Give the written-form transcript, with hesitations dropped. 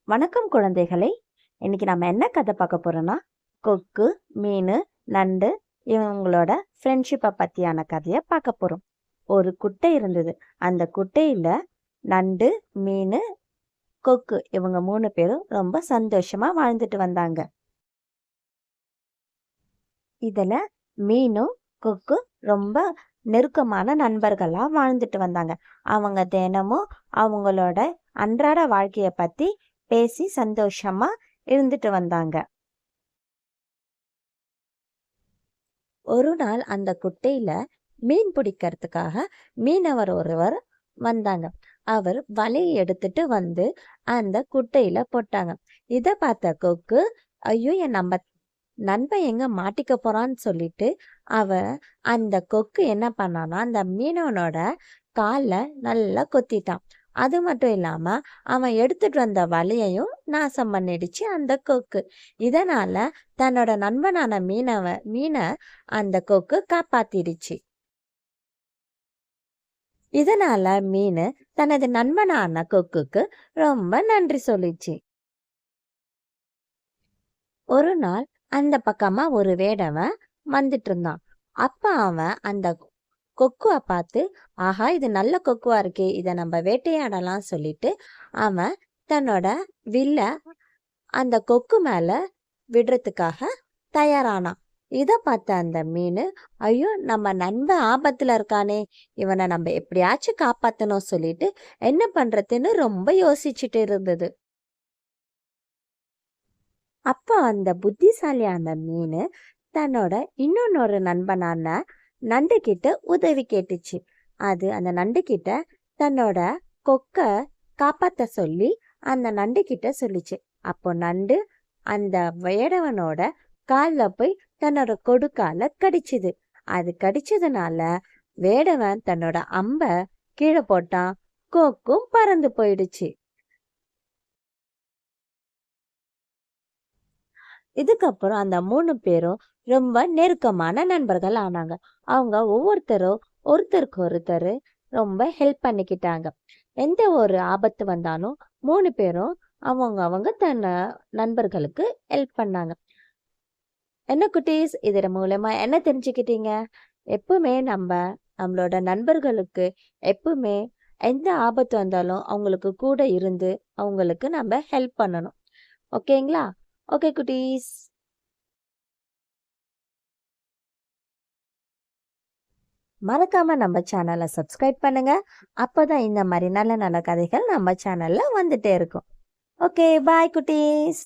வணக்கம் குழந்தைகளே. இன்னைக்கு நம்ம என்ன கதை பார்க்க போறோம்னா, கொக்கு, மீன், நண்டு இவங்களோட ஃப்ரெண்ட்ஷிப்பை பத்தியான கதையை பார்க்க போறோம். ஒரு குட்டை இருந்தது. அந்த குட்டையில நண்டு, மீன், கொக்கு இவங்க 3 பேரும் ரொம்ப சந்தோஷமா வாழ்ந்துட்டு வந்தாங்க. இதுல மீனும் கொக்கு ரொம்ப நெருக்கமான நண்பர்களா வாழ்ந்துட்டு வந்தாங்க. அவங்க தினமும் அவங்களோட அன்றாட வாழ்க்கைய பத்தி பேசி சந்தோஷமா இருந்துட்டு வந்தாங்க. ஒரு நாள் அந்த குட்டையில மீன் பிடிக்கிறதுக்காக மீனவர் ஒருவர் வந்தாங்க. அவர் வலையை எடுத்துட்டு வந்து அந்த குட்டையில போட்டாங்க. இத பார்த்த கொக்கு, ஐயோ என் நம்ம நண்பன் எங்க மாட்டிக்க போறான்னு சொல்லிட்டு அந்த கொக்கு என்ன பண்ணானா, அந்த மீனவனோட கால்ல நல்லா கொத்திட்டான். அது மட்டும் இல்லாம அவன் எடுத்துட்டு வந்த வலையையும் நாசம் பண்ணிடுச்சு அந்த கொக்கு. இதனால தன்னோட நண்பனான மீனை அந்த கொக்கு காப்பாத்திடுச்சு. இதனால மீன் தனது நண்பனான கொக்குக்கு ரொம்ப நன்றி சொல்லிச்சு. ஒரு நாள் அந்த பக்கமா ஒரு வேடவன் வந்துட்டு இருந்தான். அப்ப அவன் அந்த கொக்குவை பார்த்து, ஆஹா இது நல்ல கொக்குவா இருக்கே, இதை நம்ம வேட்டையாடலாம் சொல்லிட்டு அவன் தன்னோட வில்ல அந்த கொக்கு மேல விடுறதுக்காக தயாரானான். இதை பார்த்த அந்த மீன், ஐயோ நம்ம நண்பன் ஆபத்துல இருக்கானே, இவனை நம்ம எப்படியாச்சும் காப்பாத்தணும் சொல்லிட்டு என்ன பண்றதுன்னு ரொம்ப யோசிச்சுட்டு இருந்தது. அப்ப அந்த புத்திசாலியான மீன் தன்னோட இன்னொன்னொரு நண்பனான நண்டு கிட்ட உதவி கேட்டுச்சு. அது அந்த நண்டு கிட்ட தன்னோட கொக்க காப்பாத்த சொல்லி அந்த நண்டு கிட்ட சொல்லிச்சு. அப்போ நண்டு அந்த வேடவனோட கால்ல போய் தன்னோட கொடுக்கால கடிச்சுது. அது கடிச்சதுனால வேடவன் தன்னோட அம்ப கீழே போட்டான். கொக்கும் பறந்து போயிடுச்சு. இதுக்கப்புறம் அந்த 3 பேரும் ரொம்ப நெருக்கமான நண்பர்கள் ஆனாங்க. அவங்க ஒவ்வொருத்தரும் ஒருத்தருக்கு ஒருத்தர் ரொம்ப ஹெல்ப் பண்ணிக்கிட்டாங்க. எந்த ஒரு ஆபத்து வந்தாலும் 3 பேரும் அவங்க தன்னை நண்பர்களுக்கு ஹெல்ப் பண்ணாங்க. என்ன குட்டீஸ், இதன் மூலமா என்ன தெரிஞ்சுக்கிட்டீங்க? எப்பவுமே நம்மளோட நண்பர்களுக்கு எப்பவுமே எந்த ஆபத்து வந்தாலும் அவங்களுக்கு கூட இருந்து அவங்களுக்கு நம்ம ஹெல்ப் பண்ணணும். ஓகேங்களா? ஓகே குட்டீஸ். மறக்காம நம்ம சேனலை சப்ஸ்கிரைப் பண்ணுங்க. அப்பதான் இந்த மாதிரி நல்ல நல்ல கதைகள் நம்ம சேனல்ல வந்துட்டே இருக்கும். ஓகே, பாய் குட்டீஸ்.